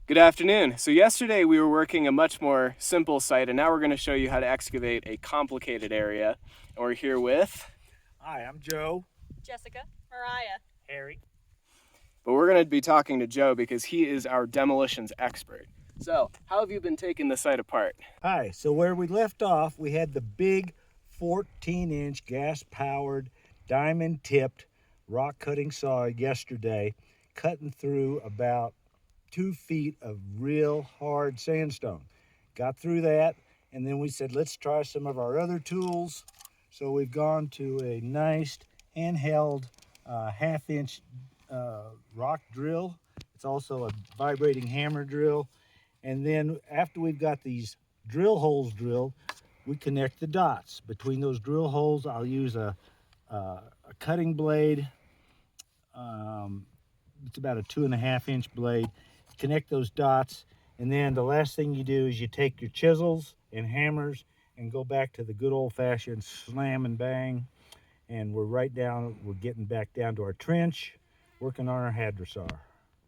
Good afternoon. So yesterday we were working a much more simple site, and now we're going to show you how to excavate a complicated area. And we're here with... Hi, I'm Joe. Jessica, Mariah, Harry. But we're going to be talking to Joe because he is our demolitions expert. So, how have you been taking the site apart? Hi, so where we left off, we had the big 14-inch gas-powered, diamond-tipped rock cutting saw yesterday, cutting through about 2 feet of real hard sandstone. Got through that, and then we said, let's try some of our other tools. So we've gone to a nice handheld half-inch rock drill. It's also a vibrating hammer drill. And then after we've got these drill holes drilled, we connect the dots. Between those drill holes, I'll use a cutting blade. It's about a 2.5-inch blade. Connect those dots, and then the last thing you do is you take your chisels and hammers and go back to the good old-fashioned slam and bang. And we're getting back down to our trench, working on our hadrosaur.